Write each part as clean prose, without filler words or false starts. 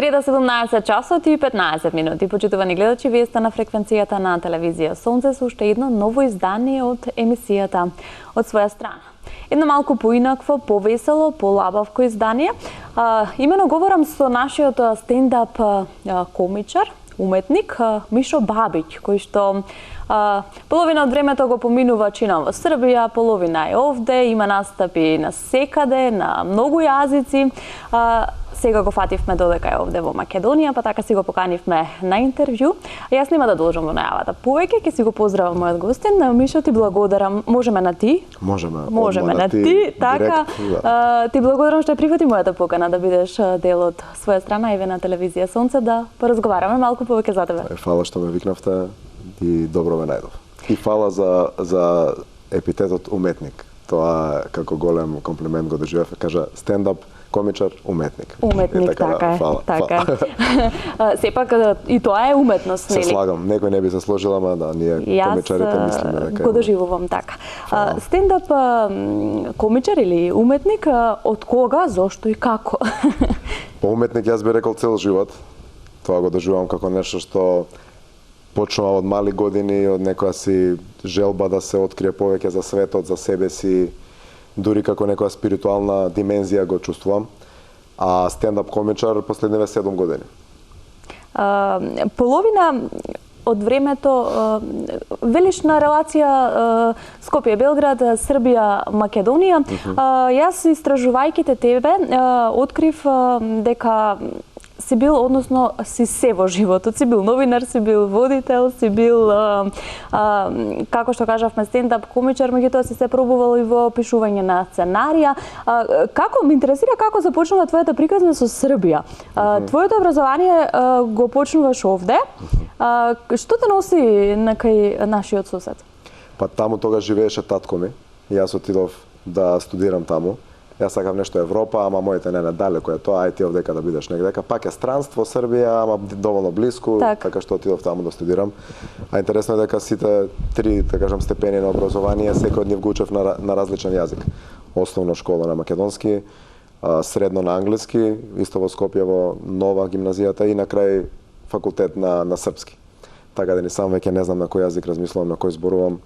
среда 17 часот и 15 минути. Почитувани гледачи, вие сте на фреквенцијата на телевизија Сонце со уште едно ново издание од емисијата од своја страна. Едно малку поинакво, повесело, полабавко издание. Имено говорам со нашиот стендап комичар, уметник Мишо Бабиќ, кој што половина од времето го поминува чином во Србија, половина е овде, има настапи на секаде, на многу јазици. Сега го фативме додека е овде во Македонија, па така си го поканивме на интервју. Јас нема да должам во најавата повеќе, ќе си го поздравам мојот гостин. Мишо, ти благодарам. Можеме на ти? Можеме на ти. Така, ти благодарам што прифати мојата покана да бидеш дел од своја страна и на телевизија Сонце да поразговараме малку повеќе за тебе. Фала што ме викнавте и добро ме најдов. И фала за епитетот уметник. Тоа како голем комплимент го доживев. Кажа стендап комичар, уметник. Уметник, така е. Така. Сепак и тоа е уметност, нели? Се слагам, некој не би се сложила, ама да, ние комичарите мислиме дека го доживувам така. Стендап комичар или уметник, од кога, зошто и како? По уметник јас би рекол цел живот. Тоа го доживувам како нешто што почнува од мали години, од некоја си желба да се открие повеќе за светот, за себе си, дури како некоја спиритуална димензија го чувствувам. А стендап комичар последниве 7 години. Половина од времето велиш на релација Скопје-Белград, Србија-Македонија. Јас истражувајќи тебе открив дека си бил, односно си се во животот, си бил новинар, си бил водител, си бил, како што кажавме, стендап комичар, меѓутоа си се пробувал и во пишување на сценарија. Како, ме интересира како започнува твојата приказна со Србија? Твоето образование го почнуваш овде. Што те носи кај нашиот сосед? Па таму тогаш живееше татко ми. Јас отидов да студирам таму. Јас сакав нешто Европа, ама моите не далеко е тоа, ај ти овдека да бидеш негдека. Пак е странство, Србија, ама доволно блиску, така што отидов таму да студирам. А интересно е дека сите три, да кажам, степени на образование, секој од нив го учев на различен јазик. Основна школа на македонски, средно на англиски, исто во Скопје во нова гимназијата и на крај факултет на српски. Така да ни сам веќе не знам на кој јазик размислувам, на кој зборувам.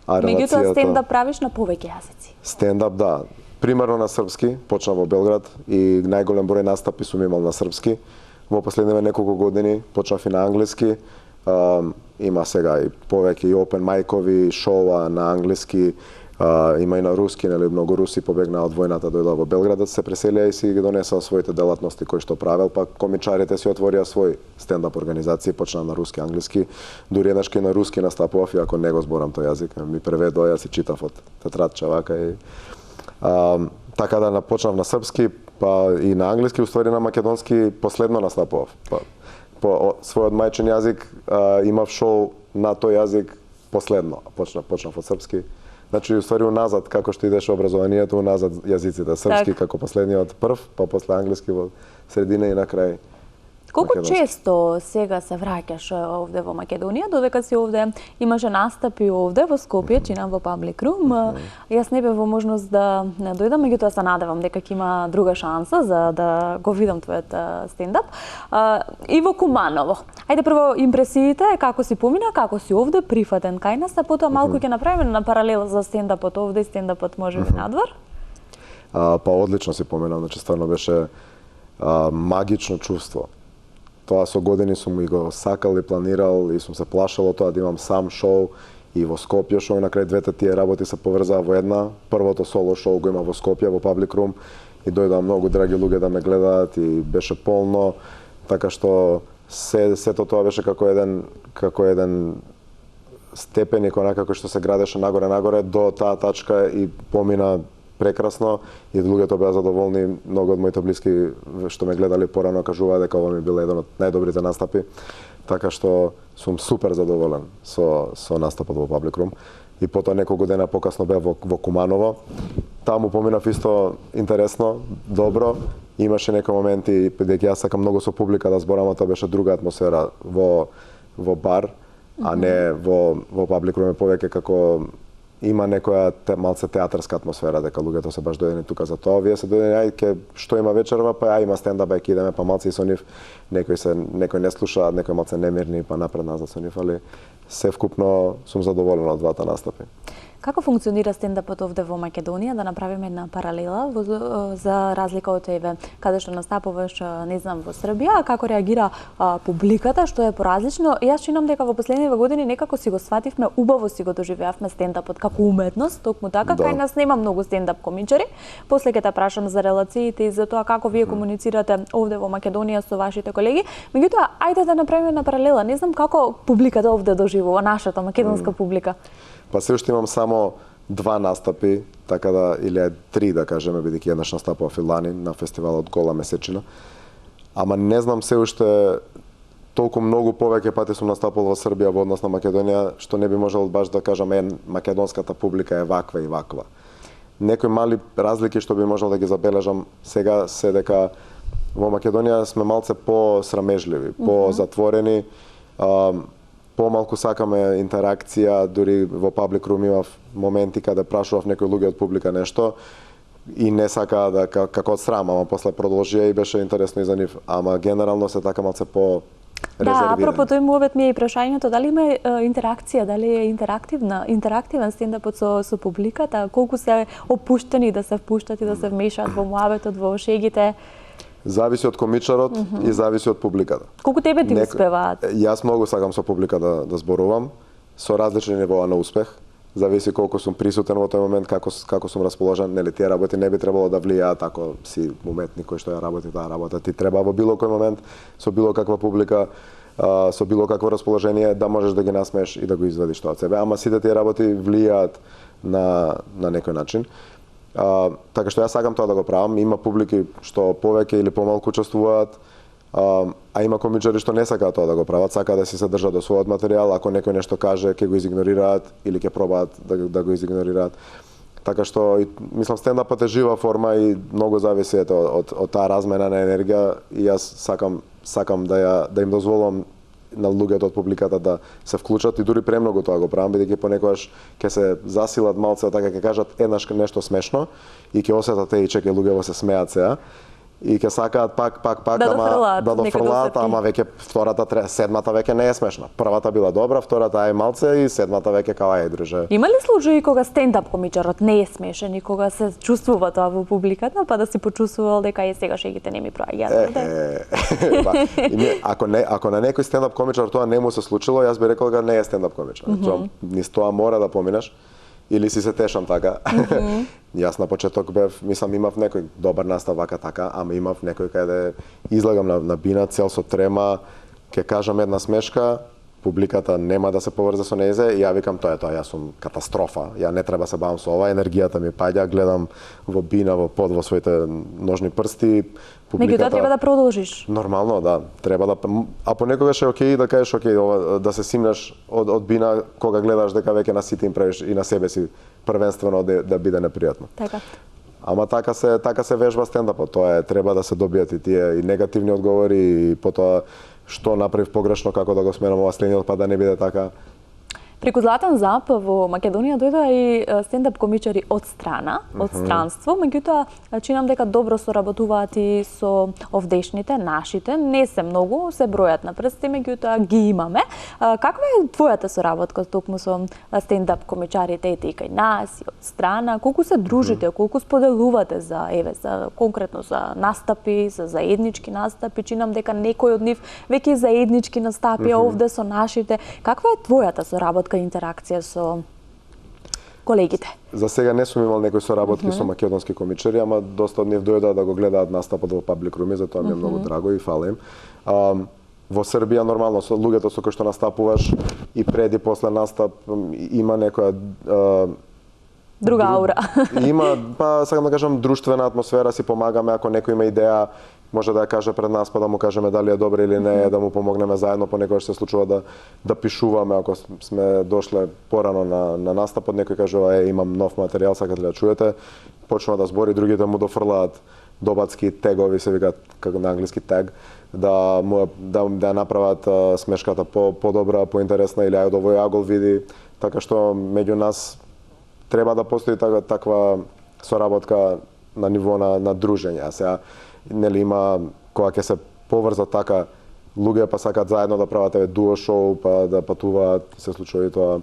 Меѓутоа стендап правиш на повеќе јазици. Стендап, да. Примерно на српски, почна во Белград и најголем број настапи сум имал на српски. Во последниве неколку години почнав и на англиски. Има сега и повеќе и опен мајкови, шоуа на англиски, има и на руски, нели многу руси побегнаа од војната, дојдоа во Белград да се преселија и си ги донесаа своите делатности кои што правел, па комичарите си отворија свој стендап организација, почнаа на руски, англиски, дури еднаш и на руски настапував, иако не го зборам тој јазик, ми преведоа, јас си читав од тетрадче вака и така да почнав на српски, па и на англиски, уствари на македонски последно настапував. По својот мајчин јазик имав шоу на тој јазик последно, почнав од српски. Значи, уствари уназад, како што идеше образованието, уназад јазиците. Српски како последниот прв, па после англиски во средина и на крај. Колку често сега се враќаш овде во Македонија, додека си овде, имаше настапи овде во Скопје, чинам во Public Room. Јас не бев во можност да дојдам, меѓутоа се надевам дека ќе има друга шанса за да го видам твојот стендап. И во Куманово. Ајде прво импресиите, како си помина, како си овде прифатен кај нас, а потоа малку ќе направиме на паралел за стендапот овде и стендапот можеби надвор. Па одлично си поминам, значи стварно беше магично чувство. Тоа со години сум и го сакал и планирал и сум се плашал од тоа да имам сам шоу и во Скопје шоу, на крај двете тие работи се поврзаа во една. Првото соло шоу го има во Скопје во Public Room и дојдоа многу драги луѓе да ме гледаат и беше полно, така што сето тоа беше како еден степеник онака кој што се градеше нагоре до таа тачка и помина прекрасно и луѓето беа задоволни. Многу од моите блиски што ме гледали порано кажуваа дека ова ми бил еден од најдобрите настапи. Така што сум супер задоволен со настапот во Public Room. И потоа неколку дена покасно беа во Куманово. Таму поминав исто интересно, добро. Имаше некои моменти дека јас сакам многу со публика да зборам, а тоа беше друга атмосфера во бар, а не во Public Room, повеќе како има некоја малце театарска атмосфера, дека луѓето се баш дојдени тука за тоа. Вие се дојдени, ај, што има вечерва, па има стендап, ај, идеме, па малце и со нив. Некој не слуша, некој малце немирни, па напред назад со нив, али се вкупно сум задоволен од двата настапи. Како функционира стендапот овде во Македонија, да направиме една паралела за разлика од тебе, каде што настапуваш, не знам, во Србија, како реагира публиката, што е поразлично. Јас чинам дека во последниве години некако си го свативме, убаво си го доживеавме стендапот како уметност, токму така, кај нас нема многу стендап комичари. После ќе те прашам за релациите и за тоа како вие комуницирате овде во Македонија со вашите колеги. Меѓутоа, ајде да направиме една паралела. Не знам како публиката овде доживува, нашата македонска публика. Па се уште имам само 2 настапи, така да, или 3 да кажеме, бидејќи еднаш настапува Филани на фестивалот Гола месечина. Ама не знам се уште толку многу повеќе пати сум настапувал во Србија во однос на Македонија, што не би можел баш да кажам македонската публика е ваква и ваква. Некои мали разлики што би можел да ги забележам сега се дека во Македонија сме малце по-срамежливи, по-затворени, помалку сакаме интеракција, дури во паблик рум имав моменти каде прашував некои луѓе од публика нешто и не сака да како од срам, ама после продолжија и беше интересно и за нив, ама генерално се така малце по резервирани. Да, апропо тој мовет ми е и прашањето дали има интеракција, дали е интерактивен стендапот со публиката, колку се опуштени да се впуштат и да се вмешаат во муабетот, во шегите. Зависи од комичарот и зависи од публиката. Колку тебе ти успеваат? Јас многу сакам со публика да зборувам, со различни нивоа на успех. Зависи колку сум присутен во тој момент, како сум расположен, нели тие работи не би требало да влијаат ако си уметник кој што ја работи таа работа. Ти треба во било кој момент со било каква публика, со било какво расположение да можеш да ги насмееш и да го извадиш тоа од себе, ама сите тие работи влијаат на некој начин. Така што јас сакам тоа да го правам. Има публики што повеќе или помалку учествуваат, а има комичари што не сакаат тоа да го прават, сакаат да си се држат до својот материјал, ако некој нешто каже, ќе го изигнорираат или ќе пробаат да го изигнорираат. Така што мислам стендапот е жива форма и многу зависи од таа размена на енергија и јас сакам да им дозволам на луѓето од публиката да се вклучат и дури премногу тоа го правам, бидејќи понекогаш ќе се засилат малце, така ќе кажат еднаш нешто смешно и ќе осетат и чекај луѓето се смеат сега и ќе сакаат пак ама да дофрлаат, ама веќе втората, седмата веќе не е смешна. Првата била добра, втората е малце и седмата веќе као е друже. Има ли случаи кога стендап комичарот не е смешен и кога се чувствува тоа во публиката, па да си почувствувал дека сега шегите не ми проаѓаат? Ако на некој стендап комичар тоа не му се случило, јас би рекол дека не е стендап комичар. Низ тоа мора да поминеш. Или си се тешам така. Јас на почеток имав некој добар настав вака така, ама имав некој каде излагам на бина цел со трема, ќе кажам една смешка, публиката нема да се поврзе со незе и ја викам тоа, јас сум катастрофа. Ја не треба се бавам со ова, енергијата ми паѓа, гледам во бина, во своите ножни прсти. Меѓутоа треба да продолжиш. Нормално, да, треба да, а понекогаш е окей да кажеш окей, да се симнеш од бина кога гледаш дека веќе на сите им правиш и на себе си првенствено да биде непријатно. Така. Ама така се вежба стендапот, тоа е, треба да се добијат и тие и негативни одговори и потоа што направив погрешно, како да го сменам ова следниот пат да не биде така. Преку Златан Зап во Македонија дојдоа и стендап комичари од страна, од странство, меѓутоа чинам дека добро соработуваат и со овдешните, нашите, не се многу, се бројат на прсти, меѓутоа ги имаме. Каква е твојата соработка токму со стендап комичарите и кај нас и од страна? Колку се дружите, колку споделувате за конкретно за настапи, за заеднички настапи? Чинам дека некој од нив веќе заеднички настапи овде со нашите. Каква е твојата соработка, интеракција со колегите? За сега не сум имал некои соработки со македонски комичари, ама доста од нив дојдоа да го гледаат настапот во паблик руми, затоа ми е многу драго и фала им. Во Србија нормално со луѓето со кои што настапуваш и пред и после настап има некоја друга аура. Има, сакам да кажам, друштвена атмосфера, си помагаме ако некој има идеја, може да ја каже пред нас, па да му кажеме дали е добра или не, да му помогнеме заедно, понекогаш се случува да пишуваме ако сме дошле порано на настапот, некој кажува имам нов материјал, сакате ли да чуете, почнува да збори, другите му дофрлаат добацки тегови, се викаат како на англиски тег, да направат смешката подобра, поинтересна или ајде овој агол види, така што меѓу нас треба да постои таква соработка на ниво на дружење. А сега нели има кога ќе се поврзат така луѓе па сакаат заедно да прават дуо шоу, па да патуваат, се случува и тоа.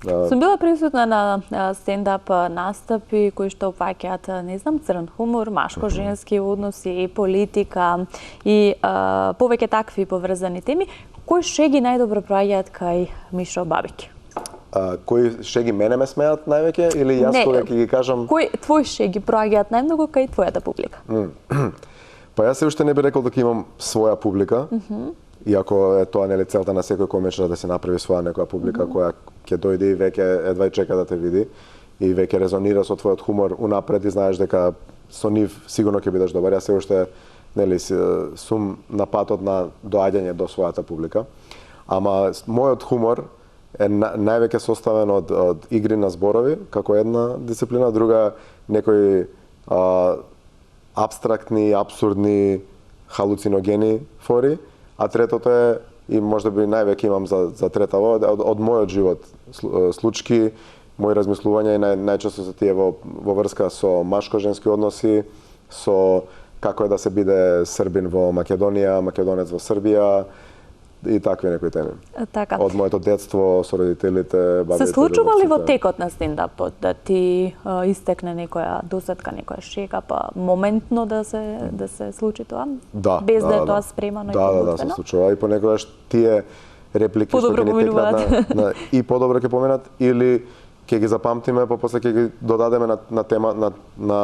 Сум била присутна на стендап настапи кои што опфаќаат, не знам, црн хумор, машко-женски односи, политика и повеќе такви поврзани теми. Кои шеги најдобро праќаат кај Мишо Бабиќ? Кои шеги мене ме смеат највеќе или јас кога ќе ги кажам? Кои твои шеги праќаат најмногу кај твојата публика? Па јас се уште не би рекол дека имам своја публика. Иако е тоа нели целта на секој комичар да се направи своја некоја публика која ќе дојде и веќе едва и чека да те види и веќе резонира со твојот хумор унапред и знаеш дека со нив сигурно ќе бидеш добар. Јас се уште нели сум на патот на доаѓање до својата публика. Ама мојот хумор е највеќе составен од игри на зборови како една дисциплина, друга некои абстрактни, апсурдни, халуциногени фори, а третото е, и можеби највеќе имам за третаво, од мојот живот случки, мои размислувања и најчесто се тие во врска со машко-женски односи, со како е да се биде србин во Македонија, македонец во Србија и такви некои теми. Така. Од моето детство со родителите, бабите. Се случува ли во текот на стендапот да ти истекне некоја досетка, некоја шега, па моментно да се случи тоа? Да. Без да е тоа спремано и подготвено? Да, се случува и понекогаш тие реплики што ќе ни текнат и подобро ќе поминат или ќе ги запамтиме, па после ќе ги додадеме на тема на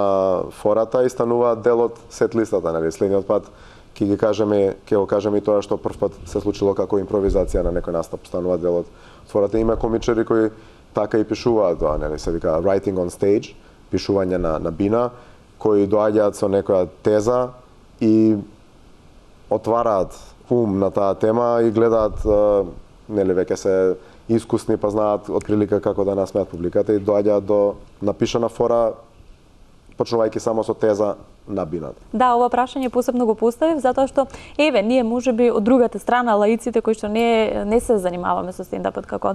фората и стануваат дел од сет листата, нели? Следниот пат ќе го кажеме и тоа што прв пат се случило како импровизација на некој настап, станува дел од фората. Има комичари кои така и пишуваат тоа, нели? Се вика writing on stage, пишување на бина, кои доаѓаат со некоја теза и отвараат ум на таа тема и гледаат, нели, веќе се искусни, па знаат отприлика како да насмеат публиката и доаѓаат до напишана фора, почнувајќи само со теза на бината. Да, ова прашање посебно го поставив затоа што ние можеби од другата страна лаиците кои што не се занимаваме со стендапот како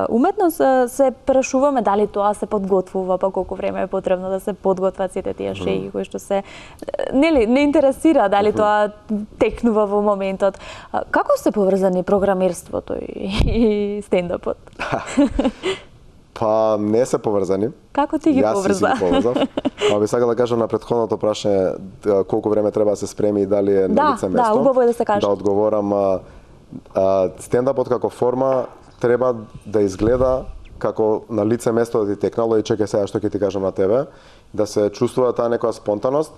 уметност се прашуваме дали тоа се подготвува, па колку време е потребно да се подготват сите тие шеги кои што се не интересира дали тоа текнува во моментот. Како се поврзани програмерството и стендапот? Па не се поврзани. Како ти ги поврза? Јас си ги поврзав. Ама би сакал да кажам на претходното прашање колку време треба да се спреми и дали е на лице место. Да, убаво е да се каже. Да одговорам, стендапот како форма треба да изгледа како на лице место да ти текнало и чекај сега што ќе ти кажам на тебе, да се чувствува таа некоја спонтаност,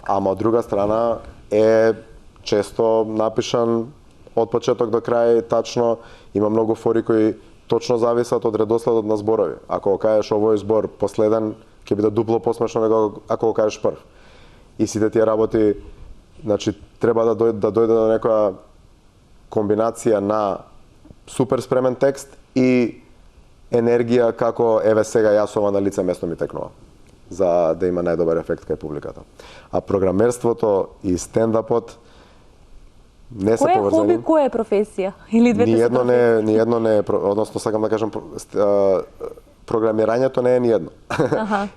ама од друга страна е често напишан од почеток до крај тачно, има многу фори кои точно зависат од редоследот на зборови. Ако го кажеш овој збор последен, ќе биде дупло посмешно него ако го кажеш прв. И сите тие работи, значи, треба да дојде до некоја комбинација на супер спремен текст и енергија како еве сега јас ова на лице место ми текнува, за да има најдобар ефект кај публиката. А програмерството и стендапот не се поврзани. Кој е хоби, кој е професија? Или двете се професии? Ниедно не е, односно сакам да кажам, програмирањето не е ниедно.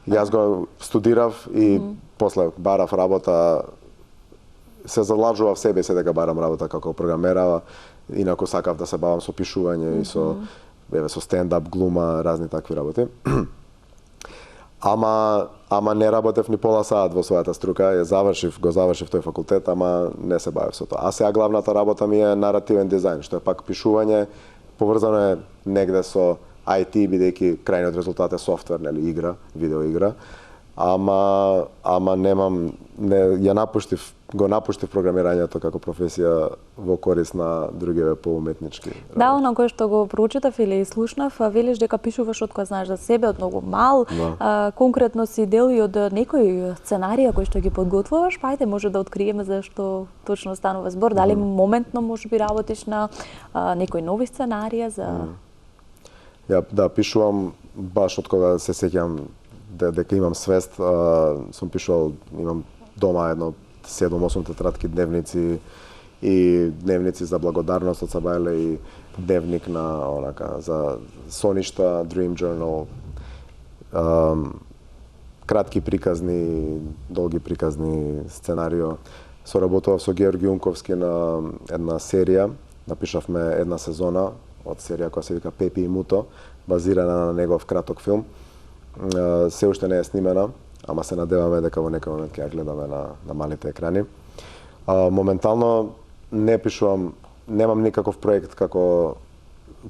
Јас го студирав и после барав работа, се залажував себе се дека барам работа како програмера, инаку сакав да се бавам со пишување и со стендап, глума, разни такви работи. Ама не работев ни пола саат во својата струка, го завршив тој факултет, ама не се бавев со тоа. А сега главната работа ми е наративен дизајн, што е пак пишување, поврзано е негде со IT, бидејќи крајниот резултат е софтвер, нели, игра, видеоигра. Ама немам, го напуштив програмирањето како професија во корист на другиве поуметнички работи. Да, оно кое што го проучитав или слушнав, велиш дека пишуваш од кога знаеш за себе, од многу мал, конкретно си дел и од некои сценарија кои што ги подготвуваш, па ајде може да откриеме за што точно станува збор, дали моментно можеби работиш на некои нови сценарија за... Да, пишувам баш од кога се сеќам дека имам свест, сум пишувал, имам дома едно 7-8 тетрадки дневници и дневници за благодарност од Сабајле и дневник на за соништа, Dream Journal. кратки приказни, долги приказни сценарио. Соработував со Георги Унковски на една серија, напишавме една сезона од серија која се вика Пепи и Муто, базирана на негов краток филм. Се уште не е снимена, ама се надеваме дека во некој момент ќе ја гледаме на малите екрани. Моментално не пишувам, немам никаков проект како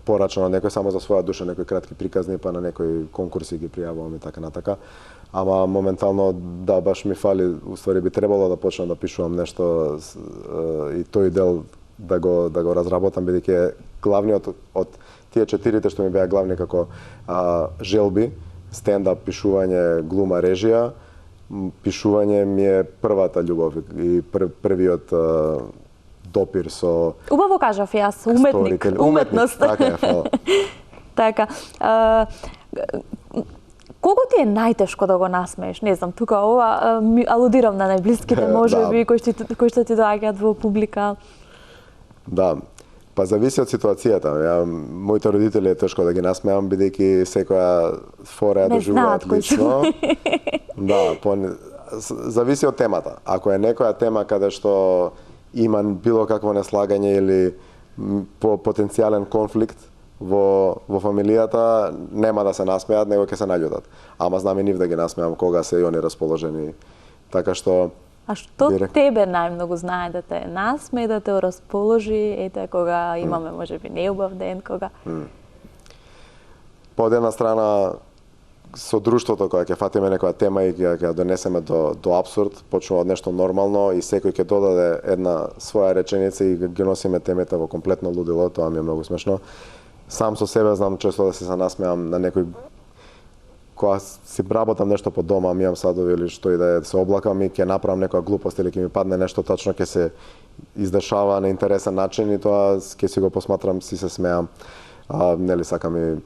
порачано некој, само за своја душа, некои кратки приказни, па на некои конкурси ги пријавувам и така натака. Ама моментално, да, баш ми фали, уствари би требало да почнам да пишувам нешто и тој дел да го разработам, бидејќи главниот од тие четирите што ми беа главни како желби, стендап, пишување, глума, режија, пишување ми е првата љубов и првиот допир со... Убаво кажав јас, уметник, уметност. Така е, фала. Така. Кого ти е најтешко да го насмееш? Не знам, тука ова алудирам на најблиските, можеби, кои што ти доаѓаат во публика. Да, па зависи од ситуацијата. Моите родители е тешко да ги насмеам, бидејќи секоја фора ја доживуваат лично. Да, зависи од темата. Ако е некоја тема каде што има било какво неслагање или потенцијален конфликт во фамилијата, нема да се насмеат, него ќе се наљутат. Ама знам и нив да ги насмеам кога се и они расположени. Така што... А што тебе најмногу знае да те насме, да те расположи, ете, кога имаме, можеби, неубав ден, кога... По една страна, со друштвото, кога ќе фатиме некоја тема и ќе ја донесеме до абсурд, почнува од нешто нормално и секој ќе додаде една своја реченица и ги носиме темите во комплетно лудило, тоа ми е многу смешно. Сам со себе знам често да се насмеам на некој кога си работам нешто по дома, мијам садови или што и да се облакам и ќе направам некоја глупост или ќе ми падне нешто тачно, ќе се издешава на интересен начин и тоа ќе си го посматрам, си се смеам. Нели сакам и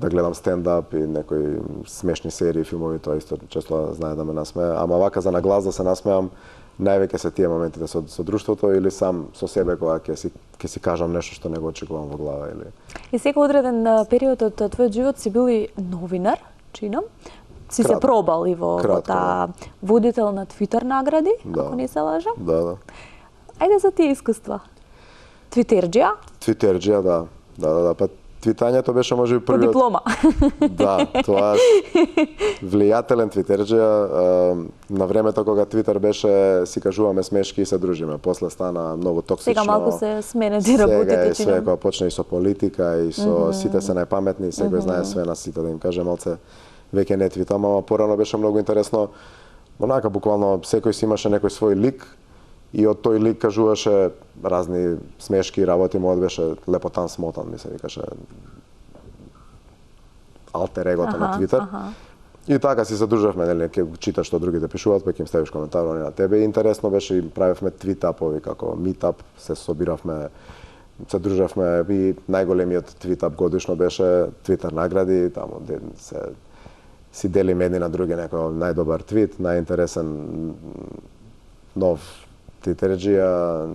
да гледам стендап и некои смешни серии, филмови, тоа исто често знае да ме насмее. Ама вака за наглас да се насмеам, највеќе се тие моментите со друштвото или сам со себе кога ќе си кажам нешто што не го очекувам во глава или... И секој одреден период од твојот живот си бил и новинар, чином. Си се пробал и во таа водител на Твитер награди, ако не се лажам. Да. Ајде за тие искуства. Твитерџија? Твитерџија, да. Па твитањето беше можеби првиот... По диплома. Да, тоа влијателен твитерџија. На времето кога Твитер беше, си кажуваме смешки и се дружиме. После стана многу токсично. Сега малку се сменети работите. Сега све кога почне и со политика и со сите се најпаметни, секој знае све на сите, да им каже малце веќе не твитам, ама порано беше многу интересно. Онака буквално секој си имаше некој свој лик и од тој лик кажуваше разни смешки и работи, мојот беше Лепотан Смотан, ми се викаше алтер егото на Твитер. И така си се дружевме, нели, ќе читаш што другите пишуваат, па ќе им ставиш коментар на тебе. Интересно беше и правевме твитапови како митап, се собиравме, се дружевме и најголемиот твитап годишно беше Твитер награди, таму се си делиме едни на други некој најдобар твит, најинтересен нов твитерџија,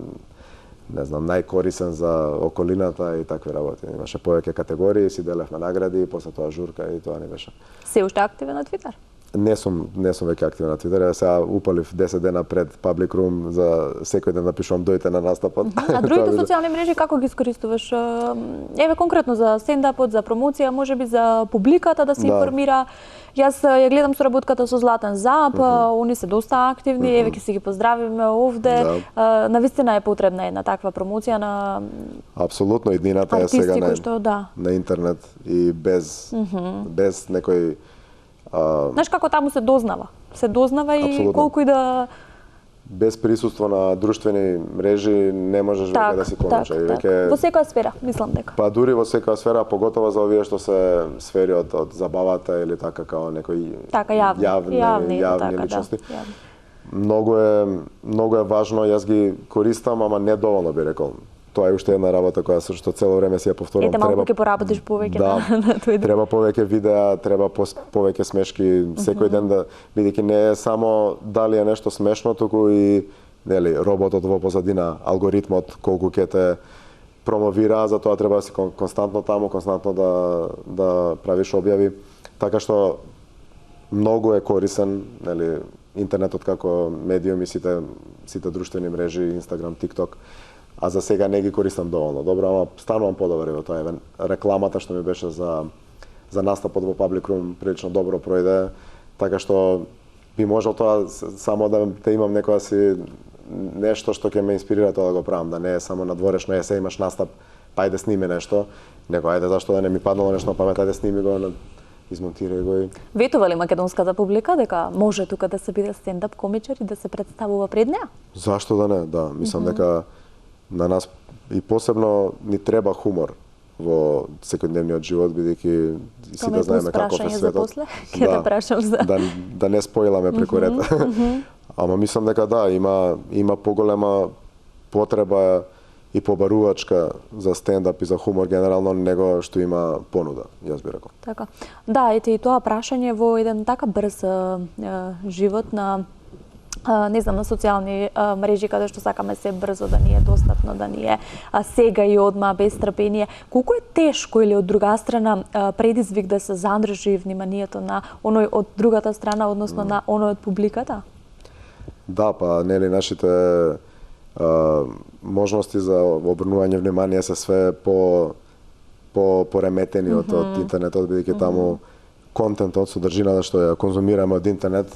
не знам, најкорисен за околината и такви работи. Имаше повеќе категории, си делевме награди, после тоа журка и тоа не беше. Се уште активен на Твитер? Не сум веќе активен на Твитер. Сега упалив 10 дена пред Public Room за секој ден да пишувам дојте на настапот. А другите социјални мрежи како ги искористуваш? Еве конкретно за стендапот, за промоција, можеби за публиката да се информира. Јас ја гледам соработката со Златен Зап, они се доста активни, еве ќе си ги поздравиме овде. Навистина е потребна една таква промоција на апсолутно, иднината е сега на интернет и без некој знаеш како таму се дознава? Се дознава и колку и да... Без присуство на друштвени мрежи не можеш веќе да си помниш. Во секоја сфера, мислам дека. Па дури во секоја сфера, поготово за овие што се сфери од забавата или така као некои јавни личности. Многу е важно, јас ги користам, ама не доволно би рекол. Тоа е уште една работа која што цело време си ја повторувам. Ете малку ќе поработиш повеќе на тој дел. Треба повеќе видеа, треба повеќе смешки секој ден, да бидејќи не е само дали е нешто смешно, туку и нели роботот во позадина, алгоритмот колку ќе те промовира, за тоа треба да си константно таму, константно да правиш објави. Така што многу е корисен, нели, интернетот како медиум и сите друштвени мрежи, Инстаграм, ТикТок, а за сега не ги користам доволно добро, ама станувам подобар во тоа. Рекламата што ми беше за настапот во Public Room прилично добро пројде, така што би можел тоа само да имам некоја нешто што ќе ме инспирира тоа да го правам, да не е само надворешно, се имаш настап, па ајде сними нешто, него ајде зашто да не ми паднало нешто на памет, ајде сними го, измонтирај го и... Ветува ли македонската публика дека може тука да се биде стендап комичар и да се представува пред неа? Зашто да не, да. Мислам дека на нас и посебно ни треба хумор во секојдневниот живот, бидејќи сите знаеме каков е светот. Ќе да прашам за... Да не спойламе преку ред. Ама мислам дека да, има поголема потреба и побарувачка за стендап и за хумор генерално него што има понуда, јас би рекол. Така. Да, ете и тоа прашање во еден така брз живот на не знам, на социјални мрежи каде што сакаме се брзо да ни е достапно, да ни е сега и одма без трпение. Колку е тешко или од друга страна предизвик да се задржи вниманието на оној од другата страна, односно на оној од публиката? Да, па нели нашите можности за обрнување внимание се све пореметени од интернетот, бидејќи таму контентот, содржината што ја конзумираме од интернет,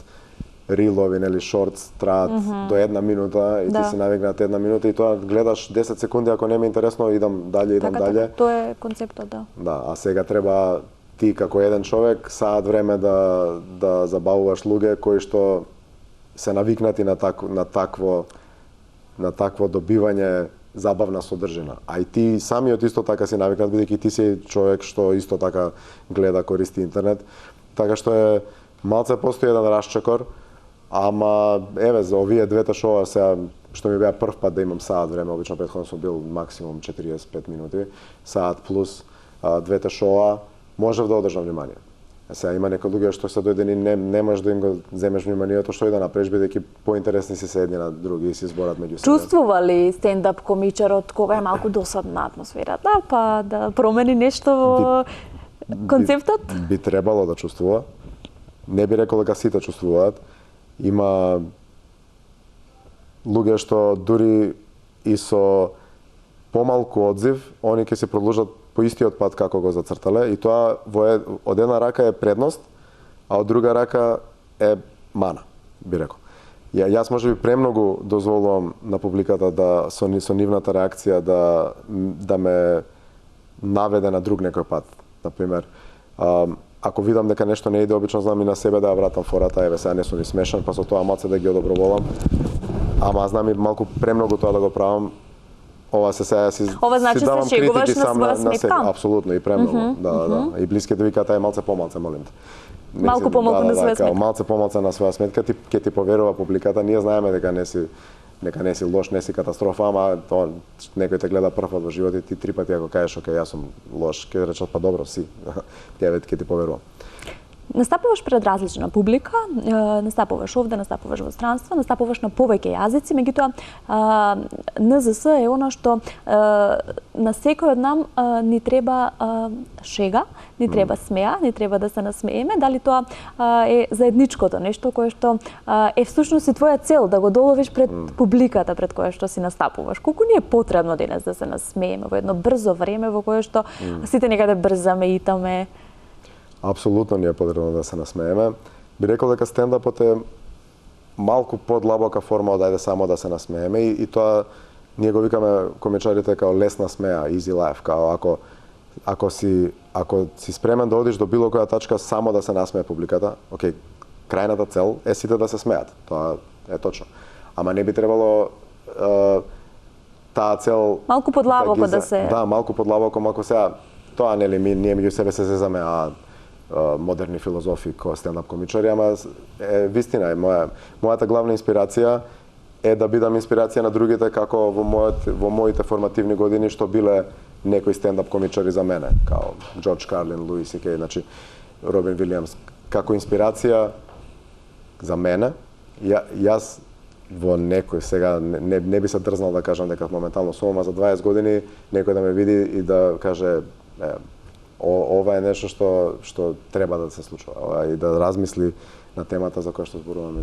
рилови, нели, шортс, траат до 1 минута и ти си навигнат 1 минута и тоа гледаш 10 секунди, ако не ми е интересно, идам дале. Така, тоа е концептот, да. Да, а сега треба ти како еден човек саат време да забавуваш луѓе кои што се навикнати на такво добивање забавна содржина. А и ти самиот исто така си навикнат, бидејќи ти си човек што исто така гледа, користи интернет. Така што е малце постои еден расчекор, ама еве за овие двете шоа сега што ми беа прв пат да имам саат време, обично претходно сум бил максимум 45 минути, саат плюс двете шоа, можев да одржам внимание. Сега има некои луѓе што се дојдени не можеш да им го земеш вниманието, што и да направиш, бидејќи поинтересни си се едни на други и си зборат меѓу себе. Чувствува ли стендап комичарот кога е малку досадна атмосферата, па да промени нешто во концептот? Би требало да чувствува. Не би рекол дека сите чувствуваат. Има луѓе што дури и со помалку одзив, они ќе се продолжат по истиот пат како го зацртале и тоа од една рака е предност, а од друга рака е мана, би рекол. Јас можеби премногу дозволувам на публиката да со нивната реакција да ме наведе на друг некој пат. Например, ако видам дека нешто не иде, обично знам и на себе да ја вратам фората, еве сега не сум ни смешан, па со тоа малце да ги одоброволам. Ама знам и малку премногу тоа да го правам. Ова значи се шегуваш на своја сметка? Апсолутно и премногу. Да. И блиските викаат ај малце помалце, молим те. Малку помалку на своја сметка. Малце помалце на своја сметка, ќе ти поверува публиката. Ние знаеме дека не си лош, не си катастрофа, ама тоа некој те гледа прв пат во животот и ти 3 пати ако кажеш окей, јас сум лош, ќе речат па добро си. Ќе ти поверувам. Настапуваш пред различна публика, настапуваш овде, настапуваш во странство, настапуваш на повеќе јазици, меѓутоа НЗС е она што на секој од нам ни треба шега, ни треба смеа, ни треба да се насмееме, дали тоа е заедничкото нешто кое што е всушност и твоја цел да го доловиш пред публиката пред која што си настапуваш. Колку ни е потребно денес да се насмееме во едно брзо време во кое што сите некаде брзаме, итаме? Апсолутно не е потребно да се насмееме. Би рекол дека стендапот е малку подлабока форма од ајде само да се насмееме и тоа ние го викаме комичарите као лесна смеа, easy life, као ако си спремен да одиш до било која тачка само да се насмее публиката, окей, крајната цел е сите да се смеат. Тоа е точно. Ама не би требало таа цел малку подлабоко да се... Да, малку подлабоко, ако сега тоа нели ние меѓу себе се зезаме, модерни филозофи кои стендап комичари, ама вистина е мојата главна инспирација е да бидам инспирација на другите како во моите формативни години што биле некои стендап комичари за мене, као Джордж Карлин, Луис C.K., значи Робин Вилијамс, како инспирација за мене. Јас во некој сега не би се дрзнал да кажам дека моментално сум, а за 20 години некој да ме види и да каже ова е нешто што треба да се случува и да размисли на темата за која што зборуваме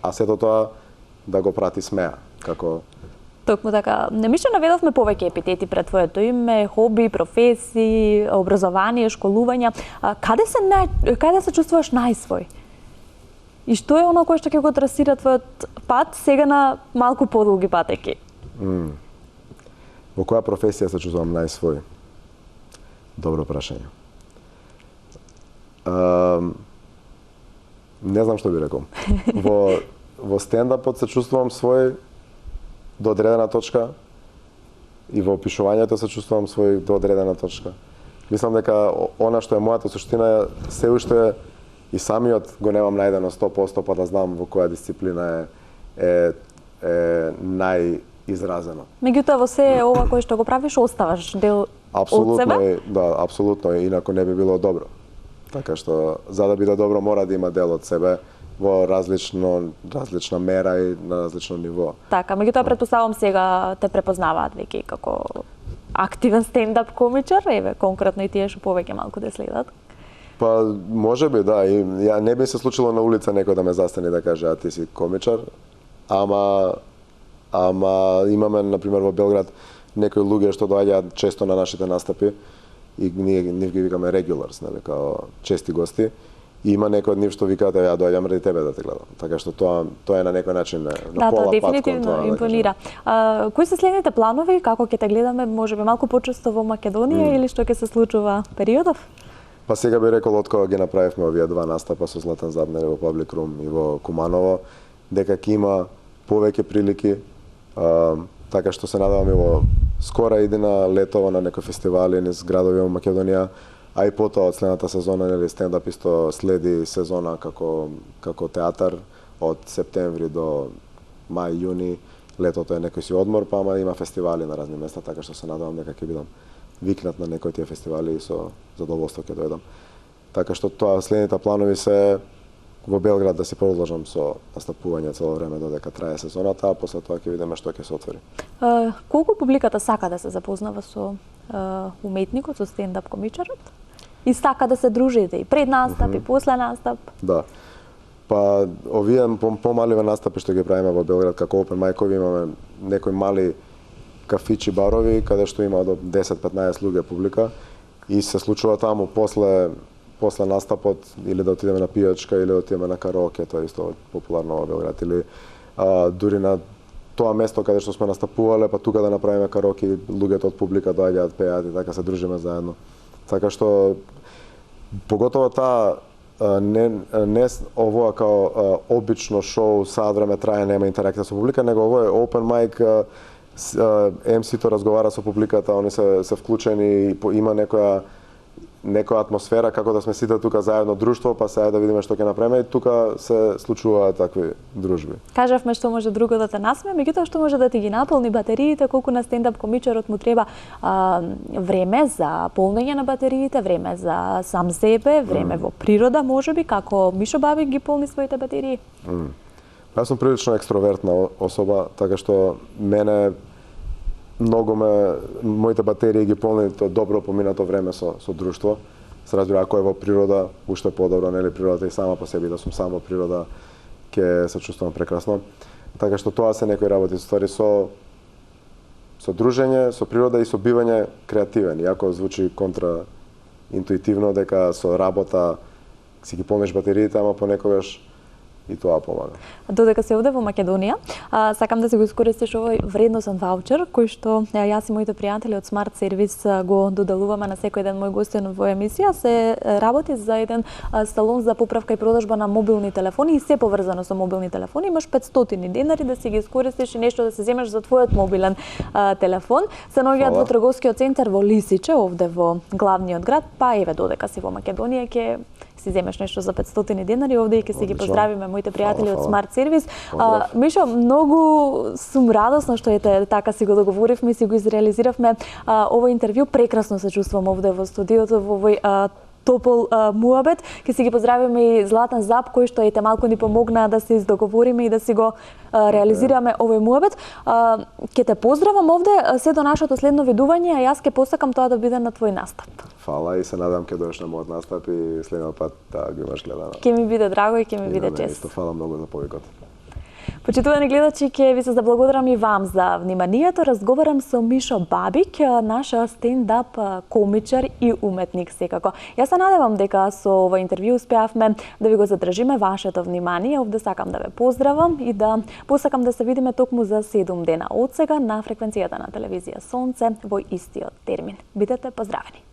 а сето тоа да го прати смеа како Токму така, немишто наведовме повеќе епитети пред твоето име, хоби, професии, образование, школување. Каде се чувствуваш најсвој? И што е оно кое што ќе го трасира твојот пат сега на малку подолги патеки? Во која професија се чувствувам најсвој? Добро прашање. Не знам што би рекол. Во стендапот се чувствувам свој до одредена точка и во опишувањето се чувствувам свој до одредена точка. Мислам дека она што е мојата суштина се уште и самиот го немам најдено 100% па да знам во која дисциплина е најизразено. Меѓутоа во се ова кое што го правиш оставаш дел од себе? Да, апсолутно, инаку не би било добро. Така што за да биде добро мора да има дел од себе во различна мера и на различно ниво. Така, меѓутоа претпоставувам сега те препознаваат веќе како активен стендап комичар, еве конкретно и тие што повеќе малку да следат. Па можеби да, и ја не би се случило на улица некој да ме застане да каже а ти си комичар, ама имаме на пример во Белград некои луѓе што доаѓаат често на нашите настапи и ние ги викаме regulars, нели, као чести гости. И има некои од нив што викаат ја доаѓам ради тебе да те гледам. Така што тоа е на некој начин на пола пат. Да, дефинитивно импонира. Кои се следните планови, како ќе те гледаме, можеби малку почесто во Македонија или што ќе се случува периодов? Па сега би рекол од кога ги направивме овие два настапа со Златан Забнер во Public Room и во Куманово, дека ќе има повеќе прилики, така што се надевам и во скора идена летово на некои фестивали низ градови во Македонија, а и потоа од следната сезона, нели, стендап исто следи сезона како театар од септември до мај, јуни. Летото е некој си одмор, па ама има фестивали на разни места, така што се надевам дека ќе бидам викнат на некои тие фестивали и со задоволство ќе дојдам. Така што тоа следните планови се во Белград да си продолжам со настапување цело време додека трае сезоната, а после тоа ќе видиме што ќе се отвори. Колку публиката сака да се запознава со уметникот, со стендап комичарот? И сака да се дружите и пред настап и после настап? Да. Па овие помаливе настапи што ги правиме во Белград како open mic-ови, имаме некои мали кафичи, барови каде што има до 10-15 луѓе публика и се случува таму после настапот или да отидеме на пијачка или да отидеме на караоке, тоа е исто популарно во Белград, или дури на тоа место каде што сме настапувале, па тука да направиме караоке, луѓето од публика доаѓаат, пеат и така се дружиме заедно. Така што поготово таа не овоа као обично шоу саат време трае, нема интеракција со публика, него ово е open mic, MC-то разговара со публиката, они се вклучени и има некоја атмосфера како да сме сите тука заедно друштво, па сега да видиме што ќе направиме и тука се случуваат такви дружби. Кажавме што може друго да те насме, меѓутоа што може да ти ги наполни батериите, колку на стендап комичарот му треба време за полнење на батериите, време за сам себе, време во природа, можеби, како Мишо Бабик ги полни своите батерии? Јас сум прилично екстровертна особа, така што мене моите батерии ги полни добро поминато време со друштво. Се разбира, ако е во природа, уште подобро, нели, природата и сама по себе, да сум само во природа, ќе се чувствувам прекрасно. Така што тоа се некои работи, ствари со дружење, со природа и со бивање креативен. Иако звучи контраинтуитивно дека со работа си ги полниш батериите, ама понекогаш и тоа помага. Додека се овде во Македонија, сакам да се го искористиш овој вредносен ваучер кој што јас и моите пријатели од Smart Service го доделуваме на секој ден мој гостин во емисија. Се работи за еден салон за поправка и продажба на мобилни телефони и се поврзано со мобилни телефони. Имаш 500 денари да си ги искористиш и нешто да се земеш за твојот мобилен телефон. Се наоѓаат во трговскиот центар во Лисиче, овде во главниот град, па еве додека си во Македонија ќе си земеш нешто за 500 денари овде и ќе си ги поздравиме моите пријатели од Smart Service. Мишо, многу сум радосна што ете така си го договоривме и си го изреализиравме овој интервју. Прекрасно се чувствувам овде во студиото, во овој топол муабет. Ке си ги поздравиме и Златан Зап, кој што ете малку ни помогна да се издоговориме и да си го реализираме овој муабет. Ке те поздравам овде се до нашето следно видување, а јас ке посакам тоа да биде на твој настап. Фала и се надам ке дојдеш на мојот настап и следниот пат да го имаш гледано. Ке ми биде драго и ке ми биде чест. Исто, фала многу за повикот. Почитувани гледачи, ќе ви се заблагодарам и вам за вниманието. Разговарам со Мишо Бабик, наш стендап комичар и уметник секако. Јас се надевам дека со ова интервју успеавме да ви го задржиме вашето внимание. Овде сакам да ве поздравам и да посакам да се видиме токму за 7 дена од сега на фреквенцијата на телевизија Сонце во истиот термин. Бидете поздравени!